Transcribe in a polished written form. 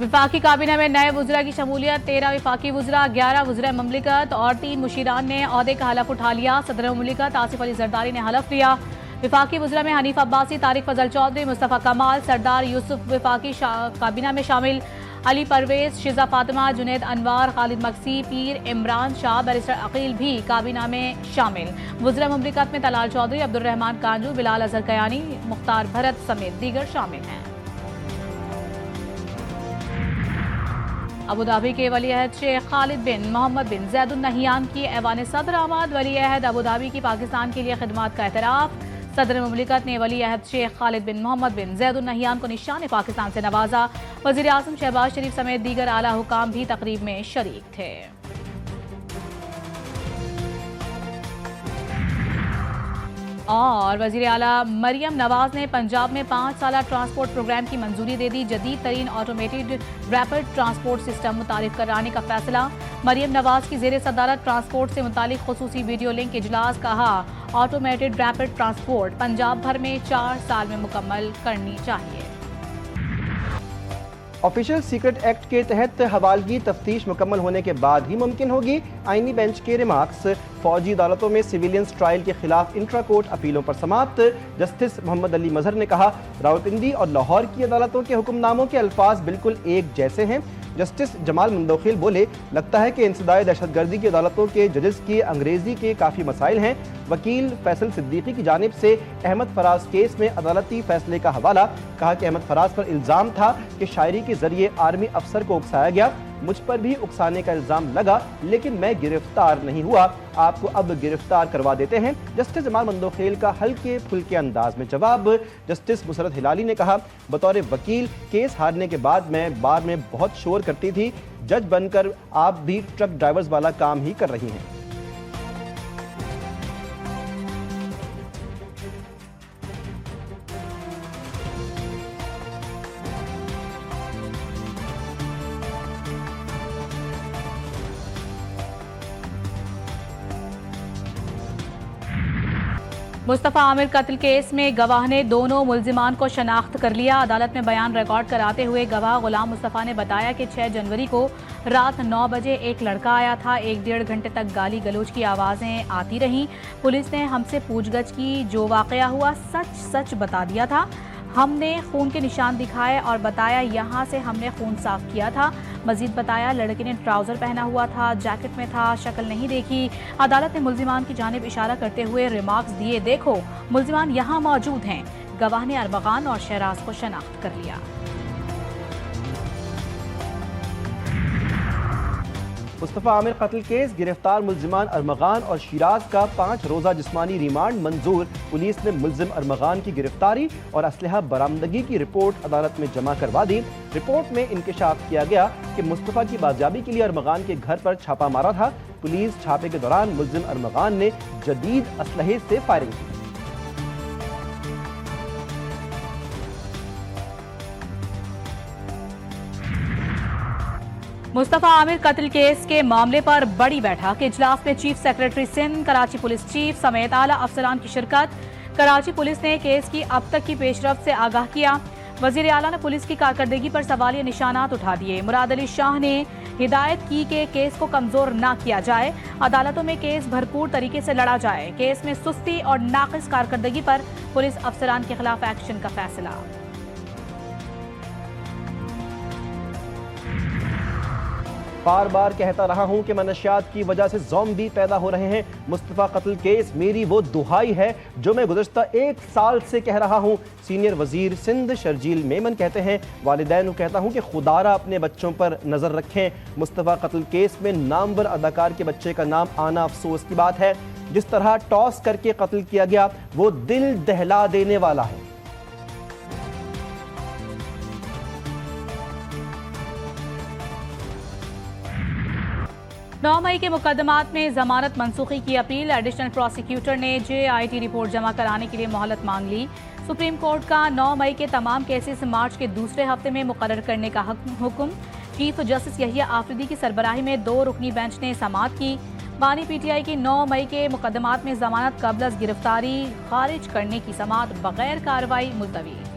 विफाकी काबीना में नए वुज़रा की शमूलियत। 13 विफाकी वुज़रा, 11 वुज़रा ममलिकत और 3 मुशीरान ने ओहदे का हलफ उठा लिया। सदर ममलिकत आसिफ अली जरदारी ने हलफ लिया। विफाकी वुज़रा में हनीफ अब्बासी, तारिक फजल चौधरी, मुस्तफ़ा कमाल, सरदार यूसुफ विफाकी काबीना में शामिल। अली परवेज, शिजा फातिमा, जुनैद अनवार, खालिद मक्सी, पीर इमरान शाह, बैरिस्टर अकील भी काबीना में शामिल। वुज़रा ममलिकत में तलाल चौधरी, अब्दुर्रहमान कांजू, बिलाल अजहर कयानी, मुख्तार भरत समेत दीगर शामिल हैं। अबूधाबी के वली अहद शेख खालिद बिन मोहम्मद बिन जैद अल नहियान की ऐवान सदर आमद। वली अहद अबूधाबी की पाकिस्तान के लिए खिदमात का एतराफ़। सदर ममलिकत ने वली अहद शेख खालिद बिन मोहम्मद बिन जैद अल नहियान को निशान पाकिस्तान से नवाजा। वज़ीर आज़म शहबाज शरीफ समेत दीगर आला हुकाम भी तकरीब में शरीक थे। और वज़ीर आला मरियम नवाज ने पंजाब में 5 साला ट्रांसपोर्ट प्रोग्राम की मंजूरी दे दी। जदीद तरीन ऑटोमेटेड रैपिड ट्रांसपोर्ट सिस्टम मुतारिफ कराने का फैसला। मरियम नवाज की ज़ेरे सदारत ट्रांसपोर्ट से मुतालिक खुसूसी वीडियो लिंक इजलास। कहा, ऑटोमेटेड रैपिड ट्रांसपोर्ट पंजाब भर में 4 साल में मुकम्मल करनी चाहिए। ऑफिशियल सीक्रेट एक्ट के तहत हवालगी तफ्तीश मुकम्मल होने के बाद ही मुमकिन होगी। आईनी बेंच के रिमार्क्स। फौजी अदालतों में सिविलियंस ट्रायल के खिलाफ इंट्रा कोर्ट अपीलों पर समाप्त। जस्टिस मोहम्मद अली मजहर ने कहा, रावलपिंडी और लाहौर की अदालतों के हुक्मनामों के अल्फाज बिल्कुल एक जैसे हैं। जस्टिस जमाल मुंदोखिल बोले, लगता है कि इंसदाए दहशतगर्दी की अदालतों के जजेस की अंग्रेजी के काफ़ी मसाइल हैं। वकील फैसल सिद्दीकी की जानिब से अहमद फराज केस में अदालती फैसले का हवाला। कहा कि अहमद फराज पर इल्ज़ाम था कि शायरी के जरिए आर्मी अफसर को उकसाया गया। मुझ पर भी उकसाने का इल्ज़ाम लगा, लेकिन मैं गिरफ्तार नहीं हुआ। आपको अब गिरफ्तार करवा देते हैं। जस्टिस जमाल मुंदोखिल का हल्के फुल्के अंदाज में जवाब। जस्टिस मुसरत हिलाली ने कहा, बतौर वकील केस हारने के बाद मैं बार में बहुत शोर करती थी। जज बनकर आप भी ट्रक ड्राइवर्स वाला काम ही कर रही हैं। मुस्तफ़ा आमिर कत्ल केस में गवाह ने दोनों मुल्जिमान को शनाख्त कर लिया। अदालत में बयान रिकॉर्ड कराते हुए गवाह गुलाम मुस्तफ़ा ने बताया कि 6 जनवरी को रात 9 बजे एक लड़का आया था। 1-1.5 घंटे तक गाली गलौज की आवाज़ें आती रहीं। पुलिस ने हमसे पूछगछ की, जो वाक़या हुआ सच सच बता दिया था। हमने खून के निशान दिखाए और बताया यहाँ से हमने खून साफ किया था। मजीद बताया, लड़के ने ट्राउज़र पहना हुआ था, जैकेट में था, शक्ल नहीं देखी। अदालत ने मुल्जिमान की जानिब इशारा करते हुए रिमार्क्स दिए, देखो मुल्जिमान यहाँ मौजूद हैं। गवाह ने अरमगान और शहराज को शनाख्त कर लिया। मुस्तफ़ा आमिर कत्ल केस गिरफ्तार मुल्जिमान अरमगान और शिराज का 5 रोज़ा जिस्मानी रिमांड मंजूर। पुलिस ने मुल्जिम अरमगान की गिरफ्तारी और असलहा बरामदगी की रिपोर्ट अदालत में जमा करवा दी। रिपोर्ट में इंकशाफ किया गया कि मुस्तफ़ा की बाजियाबी के लिए अरमगान के घर पर छापा मारा था। पुलिस छापे के दौरान मुल्जिम अरमगान ने जदीद असलहे से फायरिंग की। मुस्तफ़ा आमिर कत्ल केस के मामले पर बड़ी बैठक। इजलास में chief secretary Sindh, Karachi police chief समेत आला अफसरान की शिरकत। कराची पुलिस ने केस की अब तक की पेशरफ्त से आगाह किया। वज़ीर आला ने पुलिस की कारकर्दगी पर सवालिया निशानात उठा दिए। मुराद अली शाह ने हिदायत की कि केस को कमजोर न किया जाए, अदालतों में केस भरपूर तरीके से लड़ा जाए। केस में सुस्ती और नाक़िस कारकर्दगी पर पुलिस अफसरान के खिलाफ एक्शन का फैसला। बार बार कहता रहा हूं कि मनशियात की वजह से ज़ॉम्बी पैदा हो रहे हैं। मुस्तफ़ा कत्ल केस मेरी वो दुहाई है जो मैं गुज़श्ता 1 साल से कह रहा हूं। सीनियर वज़ीर सिंध शर्जील मेमन कहते हैं, वालिदैन को कहता हूं कि खुदारा अपने बच्चों पर नज़र रखें। मुस्तफ़ा कत्ल केस में नामवर अदाकार के बच्चे का नाम आना अफसोस की बात है। जिस तरह टॉस करके कत्ल किया गया वो दिल दहला देने वाला है। 9 मई के मुकदमात में जमानत मनसूखी की अपील। एडिशनल प्रोसिक्यूटर ने JIT रिपोर्ट जमा कराने के लिए मोहलत मांग ली। सुप्रीम कोर्ट का 9 मई के तमाम केसेस मार्च के दूसरे हफ्ते में मुकर्रर करने का हुक्म। चीफ जस्टिस यहिया आफरीदी की सरबराही में 2 रुकनी बेंच ने समाअत की। बानी PTI की 9 मई के मुकदमात में जमानत कबल अज गिरफ्तारी खारिज करने की समाअत बगैर कार्रवाई मुलतवी।